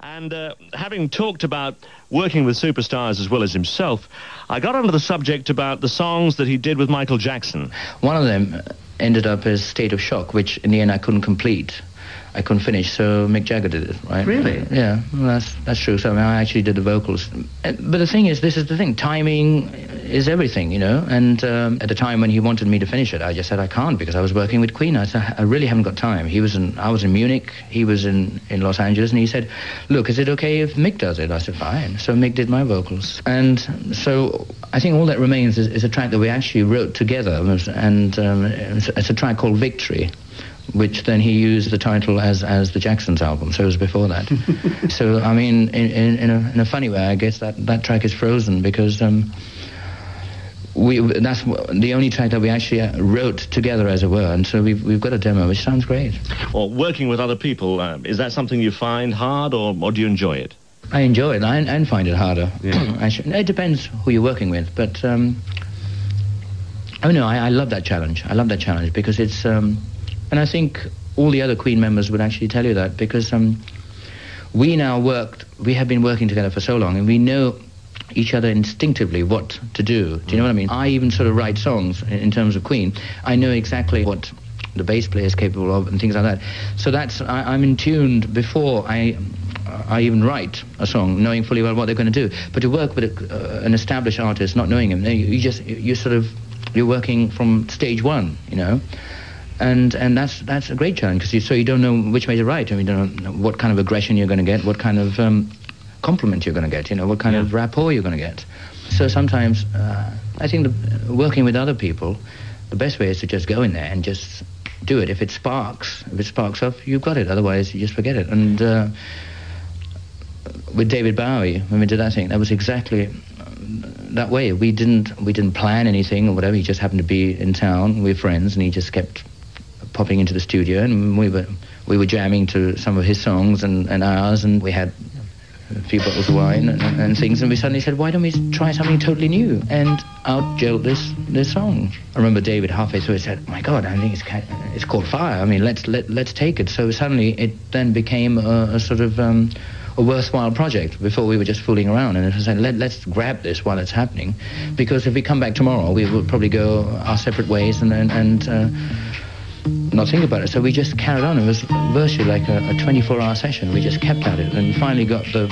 And having talked about working with superstars as well as himself, I got onto the subject about the songs that he did with Michael Jackson. One of them ended up as State of Shock, which in the end I couldn't complete. I couldn't finish, so Mick Jagger did it, right? Really? Yeah, well, that's true. So I actually did the vocals. But the thing is, this is the thing, timing is everything, you know? And at the time when he wanted me to finish it, I just said I can't because I was working with Queen. I said, I really haven't got time. I was in Munich, he was in Los Angeles, and he said, look, is it okay if Mick does it? I said, fine. So Mick did my vocals. And so I think all that remains is a track that we actually wrote together, and it's a track called Victory, which then he used the title as the Jacksons album, so it was before that. So, I mean, in a funny way, I guess that track is frozen because that's the only track that we actually wrote together, as it were, and so we've got a demo, which sounds great. Well, working with other people, is that something you find hard, or do you enjoy it? I enjoy it, and find it harder. Yeah. Actually, it depends who you're working with, but I love that challenge. I love that challenge because it's... And I think all the other Queen members would actually tell you that because we have been working together for so long and we know each other instinctively what to do. Do you know what I mean? I even sort of write songs in terms of Queen. I know exactly what the bass player is capable of and things like that. So I'm in tune before I even write a song, knowing fully well what they're going to do. But to work with an established artist, not knowing him, you're working from stage one, you know. And that's a great challenge because you don't know which way to write, and you don't know what kind of aggression you're going to get, what kind of compliment you're going to get, you know, what kind of rapport you're going to get. So sometimes I think working with other people, the best way is to just go in there and just do it. If it sparks off, you've got it. Otherwise, you just forget it. And with David Bowie, when we did that thing, that was exactly that way. We didn't plan anything or whatever. He just happened to be in town. We were friends, and he just kept popping into the studio, and we were jamming to some of his songs and ours, and we had a few bottles of wine and things, and we suddenly said, why don't we try something totally new? And out gelled this song. I remember David halfway through said, my God, I think it's called Fire. I mean, let's take it. So suddenly it then became a sort of a worthwhile project. Before we were just fooling around, and it was like, let's grab this while it's happening, because if we come back tomorrow, we will probably go our separate ways and not think about it. So we just carried on. It was virtually like a 24-hour session. We just kept at it and finally got the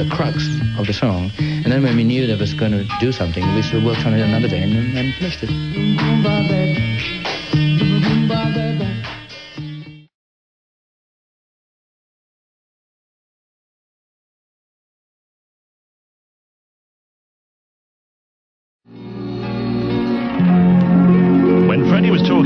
crux of the song. And then when we knew that was going to do something, we sort of worked on it another day and finished it.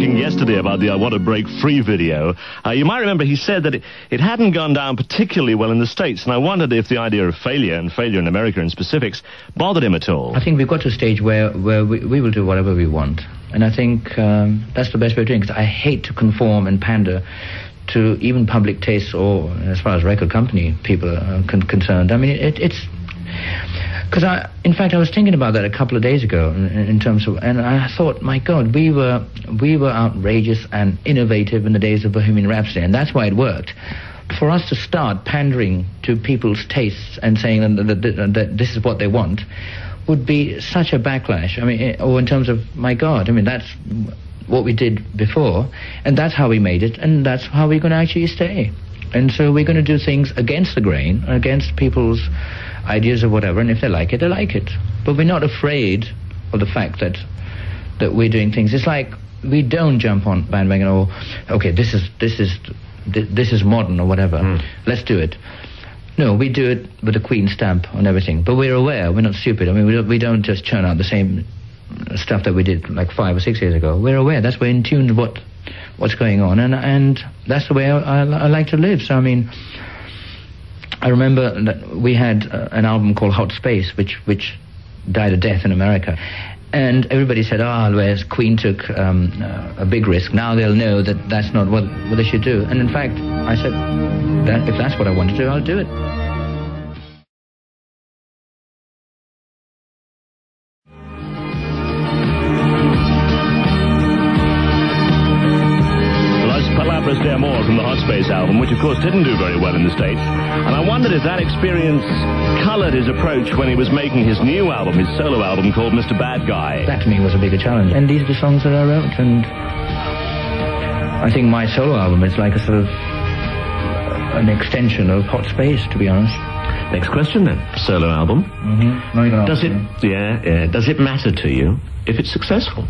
Yesterday about the I Want to Break Free video, you might remember he said that it hadn't gone down particularly well in the States, and I wondered if the idea of failure, and failure in America in specifics, bothered him at all. I think we've got to a stage where we will do whatever we want, and I think that's the best way of doing it, because I hate to conform and pander to even public tastes, or as far as record company people are concerned. I mean, it's... Because in fact, I was thinking about that a couple of days ago in terms of, and I thought, my God, we were outrageous and innovative in the days of Bohemian Rhapsody, and that's why it worked. For us to start pandering to people's tastes and saying that this is what they want would be such a backlash. I mean, or in terms of, my God, I mean, that's what we did before, and that's how we made it, and that's how we're going to actually stay. And so we're going to do things against the grain, against people's ideas of whatever, and if they like it, they like it. But we're not afraid of the fact that we're doing things. It's like we don't jump on bandwagon or, okay, this is modern or whatever. Let's do it. No, we do it with a Queen stamp on everything. But we're aware. We're not stupid. I mean, we don't just churn out the same stuff that we did like 5 or 6 years ago. We're aware. That's we're in tune with what's going on, and that's the way I like to live. So I mean, I remember that we had an album called Hot Space, which died a death in America. And everybody said, whereas Queen took a big risk, now they'll know that that's not what they should do. And in fact, I said, that if that's what I want to do, I'll do it. Las Palabras de Amor from the Hot Space album. album, which of course didn't do very well in the States. And I wondered if that experience coloured his approach when he was making his new album, his solo album called Mr. Bad Guy. That to me was a bigger challenge. And these are the songs that I wrote, and I think my solo album is like a sort of an extension of Hot Space, to be honest. Next question then. Solo album. Mm-hmm. No, you're does it? Does it matter to you if it's successful?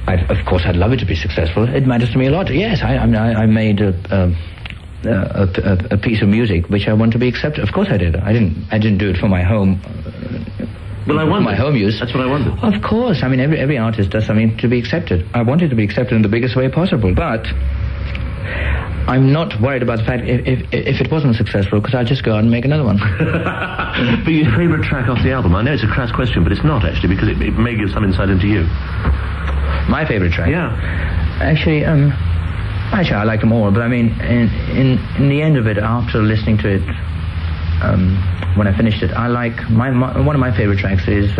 Of course, I'd love it to be successful. It matters to me a lot. Yes, I made a piece of music which I want to be accepted. Of course, I did. I didn't do it for my home. Well, I wondered. My home use. That's what I wondered. Of course. I mean, every artist does something to be accepted. I want it to be accepted in the biggest way possible. But I'm not worried about the fact if it wasn't successful, because I'll just go out and make another one. But your favourite track off the album? I know it's a crass question, but it's not, actually, because it may give some insight into you. My favourite track? Yeah. Actually, I like them all, but I mean, in the end of it, after listening to it, when I finished it, I like one of my favourite tracks is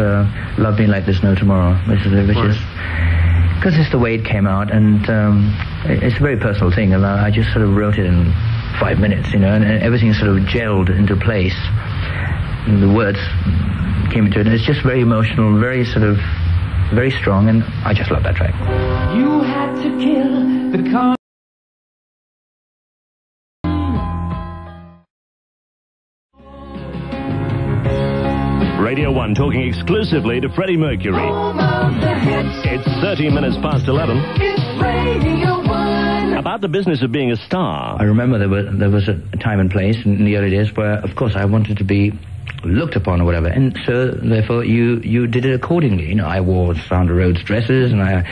"Love Me Like There's No Tomorrow," which is because it's the way it came out, and it's a very personal thing, and I just sort of wrote it in 5 minutes, you know, and everything sort of gelled into place, and the words came into it, and it's just very emotional, very sort of very strong, and I just love that track. You had to kill the car. Radio 1 talking exclusively to Freddie Merkьюри. It's 13 minutes past 11. It's Radio 1. About the business of being a star. I remember there was a time and place in the early days where, of course, I wanted to be looked upon or whatever, and so therefore you did it accordingly. You know, I wore Sandra Rhodes dresses, and I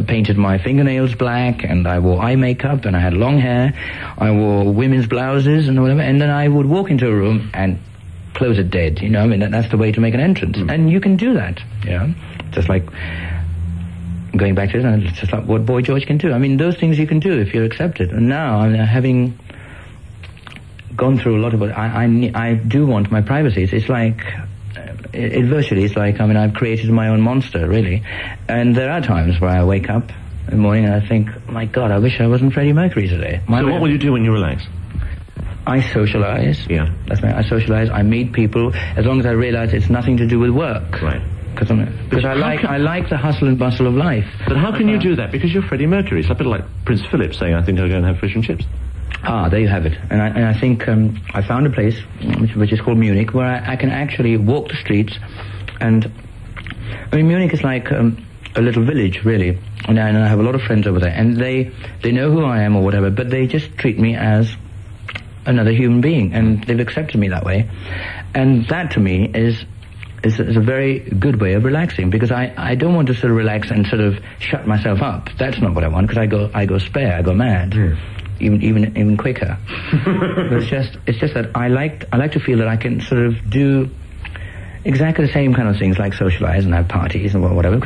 painted my fingernails black, and I wore eye makeup, and I had long hair. I wore women's blouses and whatever, and then I would walk into a room and close it dead. You know, I mean, that's the way to make an entrance, and you can do that. You know, just like going back to it, it's just like what Boy George can do. I mean, those things you can do if you're accepted. And now, I mean, having gone through a lot of it, I do want my privacy. It's like, it virtually is like, I mean, I've created my own monster, really. And there are times where I wake up in the morning and I think, my God, I wish I wasn't Freddie Merkьюri today. So what will you do when you relax? I socialize. Yeah. I socialize, I meet people, as long as I realize it's nothing to do with work. Right. Because I like the hustle and bustle of life. But how can you do that? Because you're Freddie Merkьюri. It's a bit like Prince Philip saying, I think I'll go and have fish and chips. Ah, there you have it. And I think I found a place, which is called Munich, where I can actually walk the streets. And, I mean, Munich is like a little village, really. And I have a lot of friends over there. And they know who I am or whatever, but they just treat me as another human being. And they've accepted me that way. And that, to me, is a very good way of relaxing, because I don't want to sort of relax and sort of shut myself up. That's not what I want, because I go spare, I go mad. Yeah. Even quicker. But it's just that I like to feel that I can sort of do exactly the same kind of things, like socialize and have parties and whatever,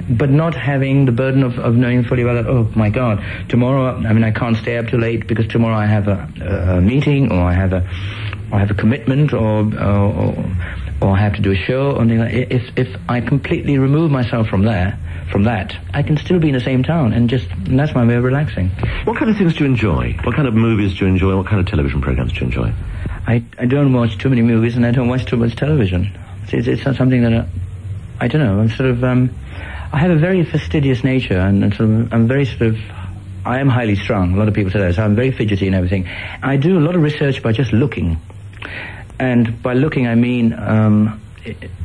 but not having the burden of knowing fully well that, oh my God, tomorrow, I mean, I can't stay up too late because tomorrow I have a meeting, or I have a commitment, or I have to do a show, or anything like that. If I completely remove myself from that, I can still be in the same town, and that's my way of relaxing. What kind of things do you enjoy? What kind of movies do you enjoy? What kind of television programs do you enjoy? I don't watch too many movies, and I don't watch too much television. It's not something that I don't know. I'm sort of I have a very fastidious nature, and sort of I'm very sort of I am highly strung. A lot of people say that, so I'm very fidgety and everything. I do a lot of research by just looking, and by looking I mean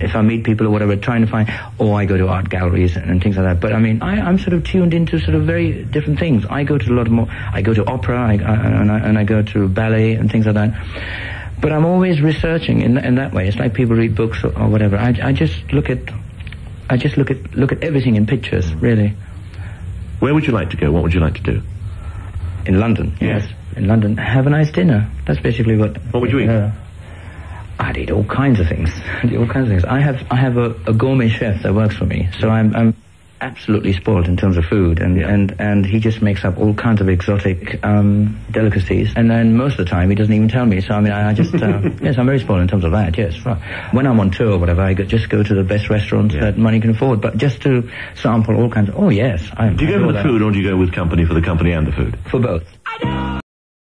if I meet people or whatever, trying to find, or I go to art galleries and things like that. But I mean, I'm sort of tuned into sort of very different things. I go to a lot more. I go to opera, and I go to ballet and things like that. But I'm always researching in that way. It's like people read books or whatever. I just look at everything in pictures, really. Where would you like to go? What would you like to do? In London, yes. In London, have a nice dinner. That's basically what. What would you eat? I'd eat all kinds of things. I have a gourmet chef that works for me, so I'm absolutely spoiled in terms of food, and he just makes up all kinds of exotic delicacies, and then most of the time he doesn't even tell me. So I mean, I just yes, I'm very spoiled in terms of that. Yes, when I'm on tour or whatever, I just go to the best restaurants that money can afford, but just to sample all kinds of. Oh yes, do you go for the food, or do you go with company for the company and the food? For both. I know.